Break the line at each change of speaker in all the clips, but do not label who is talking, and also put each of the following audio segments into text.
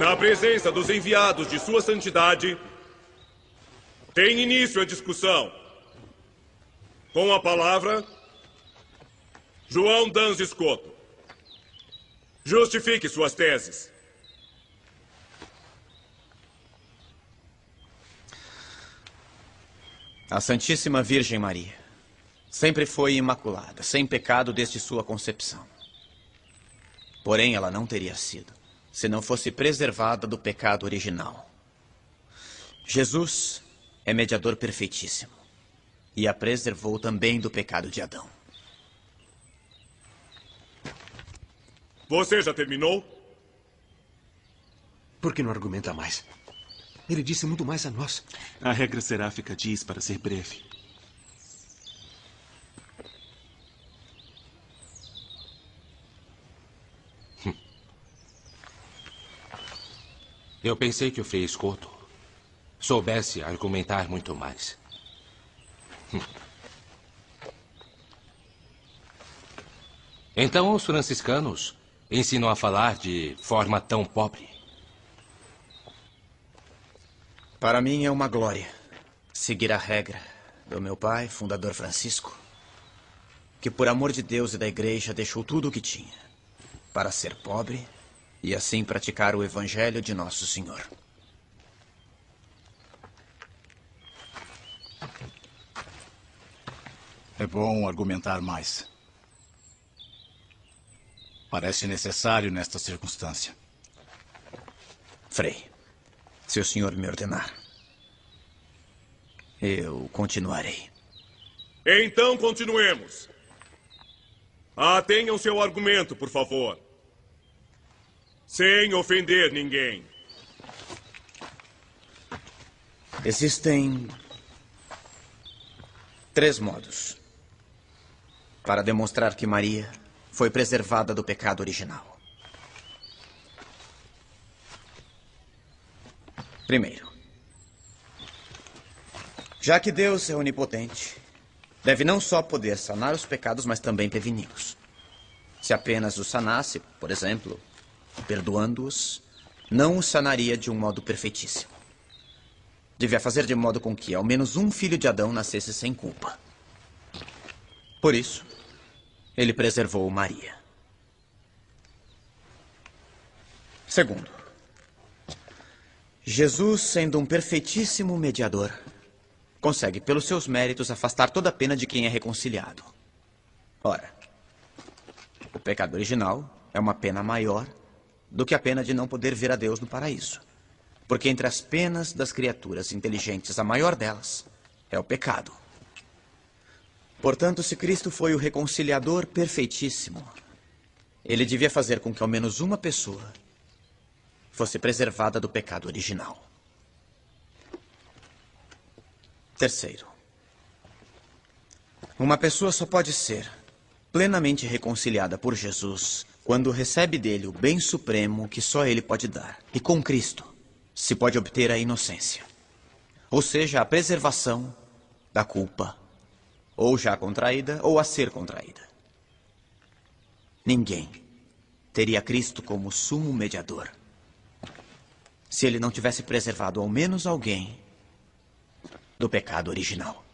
Na presença dos enviados de Sua Santidade, tem início a discussão. Com a palavra, João Dans Escoto. Justifique suas teses.
A Santíssima Virgem Maria sempre foi imaculada, sem pecado desde sua concepção. Porém, ela não teria sido, se não fosse preservada do pecado original. Jesus é mediador perfeitíssimo e a preservou também do pecado de Adão.
Você já terminou?
Por que não argumenta mais? Ele disse muito mais a nós.
A regra seráfica diz para ser breve.
Eu pensei que o Frei Escoto soubesse argumentar muito mais. Então os franciscanos ensinam a falar de forma tão pobre.
Para mim é uma glória seguir a regra do meu pai, fundador Francisco, que por amor de Deus e da Igreja deixou tudo o que tinha para ser pobre e assim praticar o Evangelho de Nosso Senhor.
É bom argumentar mais. Parece necessário nesta circunstância.
Frei, se o senhor me ordenar, eu continuarei.
Então continuemos. Atenham seu argumento, por favor. Sem ofender ninguém.
Existem 3 modos para demonstrar que Maria foi preservada do pecado original. Primeiro, já que Deus é onipotente, deve não só poder sanar os pecados, mas também preveni-los. Se apenas os sanasse, por exemplo, perdoando-os, não os sanaria de um modo perfeitíssimo. Devia fazer de modo com que ao menos um filho de Adão nascesse sem culpa. Por isso, ele preservou Maria. Segundo, Jesus, sendo um perfeitíssimo mediador, consegue, pelos seus méritos, afastar toda a pena de quem é reconciliado. Ora, o pecado original é uma pena maior do que a pena de não poder ver a Deus no paraíso. Porque entre as penas das criaturas inteligentes, a maior delas é o pecado. Portanto, se Cristo foi o reconciliador perfeitíssimo, ele devia fazer com que ao menos uma pessoa fosse preservada do pecado original. Terceiro, uma pessoa só pode ser plenamente reconciliada por Jesus quando recebe dele o bem supremo que só ele pode dar. E com Cristo se pode obter a inocência, ou seja, a preservação da culpa, ou já contraída ou a ser contraída. Ninguém teria Cristo como sumo mediador se ele não tivesse preservado ao menos alguém do pecado original.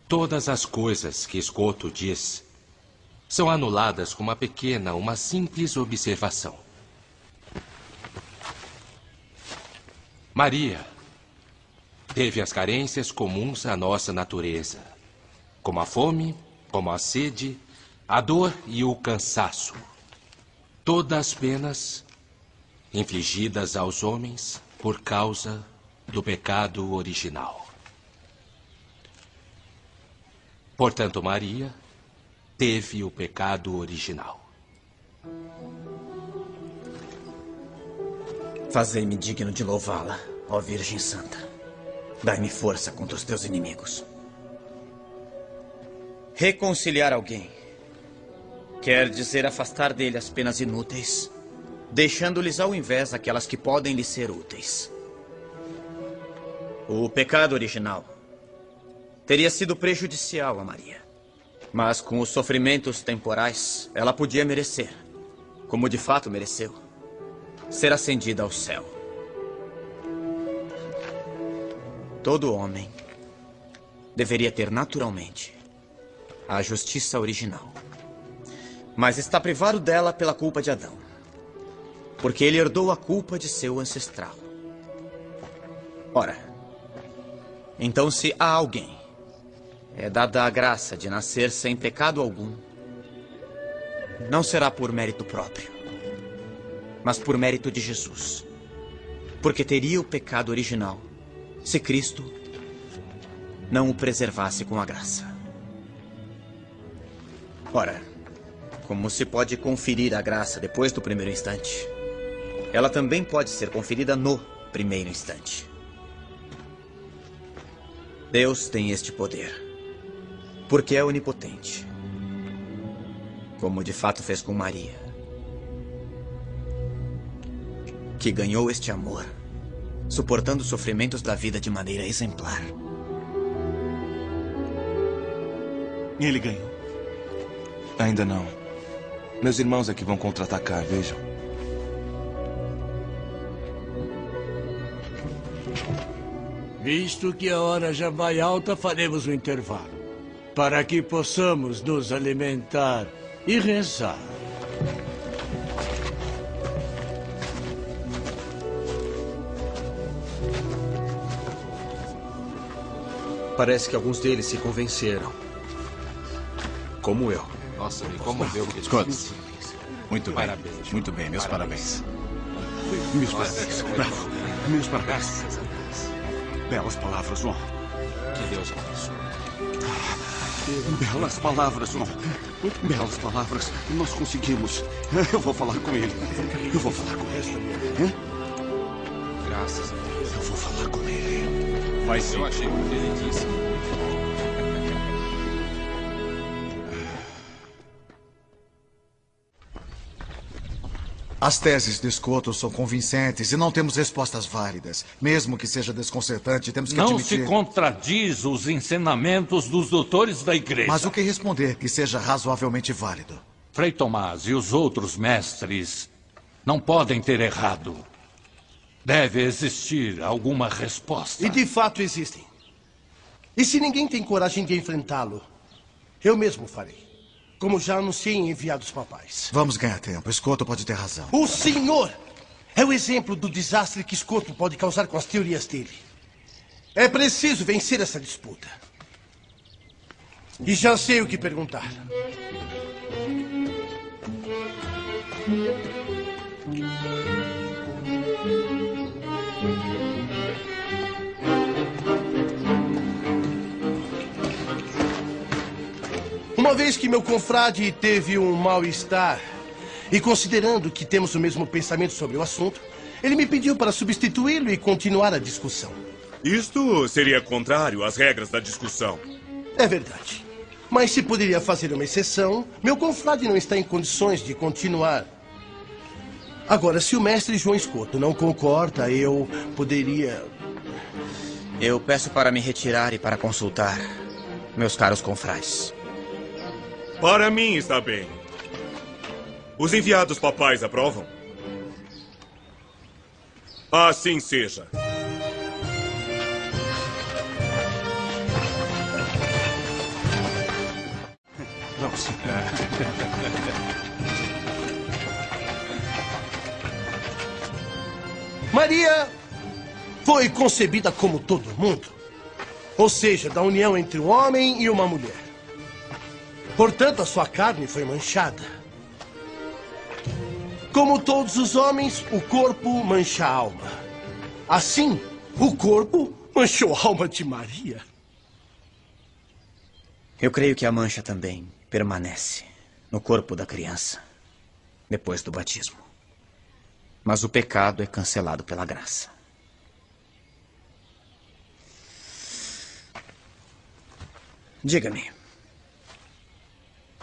Todas as coisas que Escoto diz são anuladas com uma simples observação. Maria teve as carências comuns à nossa natureza, como a fome como a sede, a dor e o cansaço. Todas penas infligidas aos homens por causa do pecado original. Portanto, Maria teve o pecado original.
Fazei-me digno de louvá-la, ó Virgem Santa. Dai-me força contra os teus inimigos. Reconciliar alguém quer dizer afastar dele as penas inúteis, deixando-lhes ao invés aquelas que podem lhe ser úteis. O pecado original teria sido prejudicial a Maria, mas com os sofrimentos temporais, ela podia merecer, como de fato mereceu, ser ascendida ao céu. Todo homem deveria ter naturalmente a justiça original, mas está privado dela pela culpa de Adão, porque ele herdou a culpa de seu ancestral. Ora, então se a alguém é dada a graça de nascer sem pecado algum, não será por mérito próprio, mas por mérito de Jesus, porque teria o pecado original se Cristo não o preservasse com a graça. Ora, como se pode conferir a graça depois do primeiro instante, ela também pode ser conferida no primeiro instante. Deus tem este poder, porque é onipotente, como de fato fez com Maria, que ganhou este amor, suportando os sofrimentos da vida de maneira exemplar.
Ele ganhou. Ainda não. Meus irmãos é que vão contra-atacar, vejam.
Visto que a hora já vai alta, faremos um intervalo, para que possamos nos alimentar e rezar.
Parece que alguns deles se convenceram. Como eu.
Nossa, me comoveu.
Scott, muito bem.
Parabéns.
Muito bem, meus parabéns.
Meus parabéns. Bravo. Meus parabéns.
Graças a Deus.
Belas palavras, João.
Que Deus abençoe.
Belas palavras, João. Belas palavras. Nós conseguimos. Eu vou falar com ele. Eu vou falar com ele.
Graças a Deus.
Eu vou falar com ele.
Vai sim.
Eu achei muito delicioso.
As teses de Scotto são convincentes e não temos respostas válidas. Mesmo que seja desconcertante, temos que
Não
admitir...
se contradiz os ensinamentos dos doutores da igreja.
Mas o que responder que seja razoavelmente válido?
Frei Tomás e os outros mestres não podem ter errado. Deve existir alguma resposta.
E de fato existem. E se ninguém tem coragem de enfrentá-lo, eu mesmo farei. Como já anunciei em enviados papais.
Vamos ganhar tempo. Scotto pode ter razão.
O senhor é o exemplo do desastre que Scotto pode causar com as teorias dele. É preciso vencer essa disputa. E já sei o que perguntar. Uma vez que meu confrade teve um mal-estar, e considerando que temos o mesmo pensamento sobre o assunto, ele me pediu para substituí-lo e continuar a discussão.
Isto seria contrário às regras da discussão.
É verdade. Mas se poderia fazer uma exceção, meu confrade não está em condições de continuar. Agora, se o mestre João Scotto não concorda, eu poderia...
Eu peço para me retirar e para consultar meus caros confrades.
Para mim está bem. Os enviados papais aprovam? Assim seja.
Vamos.
Maria foi concebida como todo mundo. Ou seja, da união entre um homem e uma mulher. Portanto, a sua carne foi manchada. Como todos os homens, o corpo mancha a alma. Assim, o corpo manchou a alma de Maria.
Eu creio que a mancha também permanece no corpo da criança depois do batismo. Mas o pecado é cancelado pela graça. Diga-me,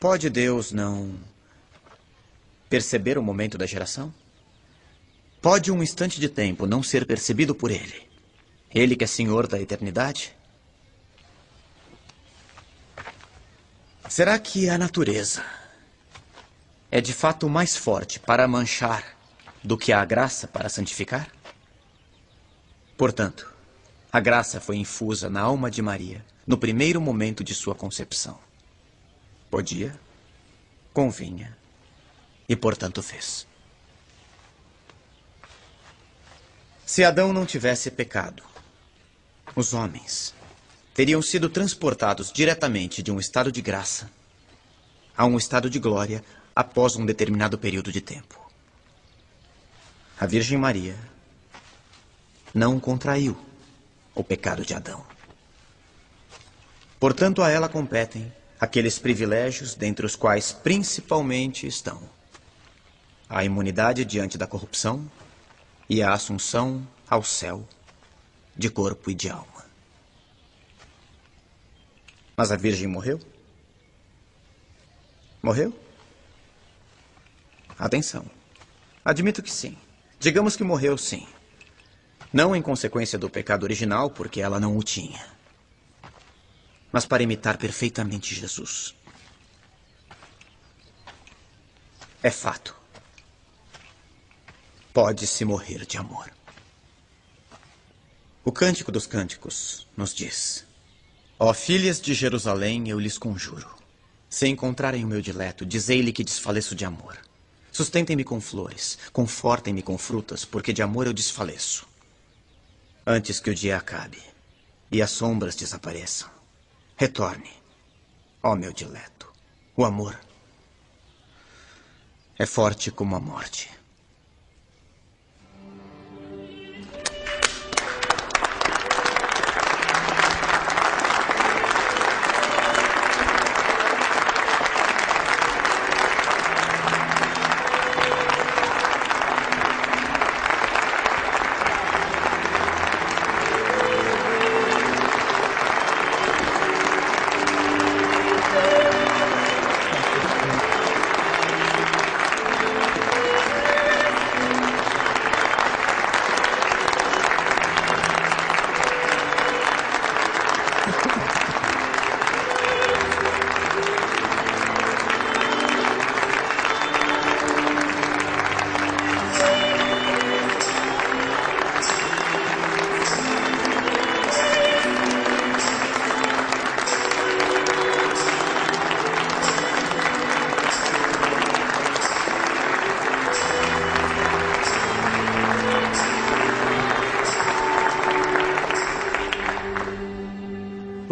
pode Deus não perceber o momento da geração? Pode um instante de tempo não ser percebido por Ele? Ele que é Senhor da eternidade? Será que a natureza é de fato mais forte para manchar do que a graça para santificar? Portanto, a graça foi infusa na alma de Maria no primeiro momento de sua concepção. Podia, convinha e, portanto, fez. Se Adão não tivesse pecado, os homens teriam sido transportados diretamente de um estado de graça a um estado de glória após um determinado período de tempo. A Virgem Maria não contraiu o pecado de Adão. Portanto, a ela competem aqueles privilégios dentre os quais principalmente estão a imunidade diante da corrupção e a assunção ao céu de corpo e de alma. Mas a Virgem morreu? Morreu? Atenção. Admito que sim. Digamos que morreu, sim. Não em consequência do pecado original, porque ela não o tinha, mas para imitar perfeitamente Jesus. É fato. Pode-se morrer de amor. O Cântico dos Cânticos nos diz: ó filhas de Jerusalém, eu lhes conjuro, se encontrarem o meu dileto, dizei-lhe que desfaleço de amor. Sustentem-me com flores, confortem-me com frutas, porque de amor eu desfaleço. Antes que o dia acabe e as sombras desapareçam, retorne, ó meu dileto. O amor é forte como a morte.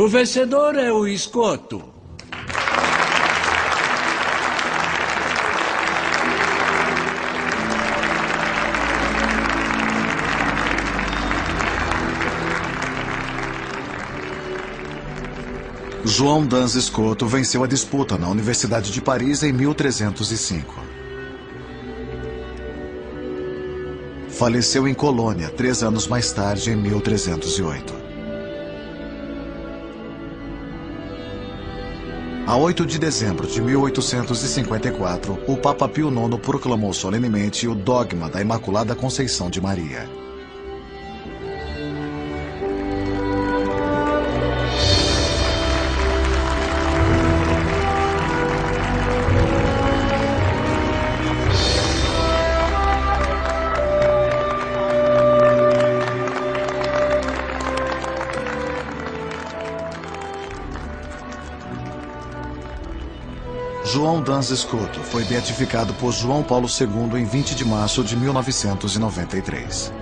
O vencedor é o escoto.
João Dans Escoto venceu a disputa na Universidade de Paris em 1305. Faleceu em Colônia 3 anos mais tarde, em 1308. A 8 de dezembro de 1854, o Papa Pio IX proclamou solenemente o dogma da Imaculada Conceição de Maria. João Dans Escoto foi beatificado por João Paulo II em 20 de março de 1993.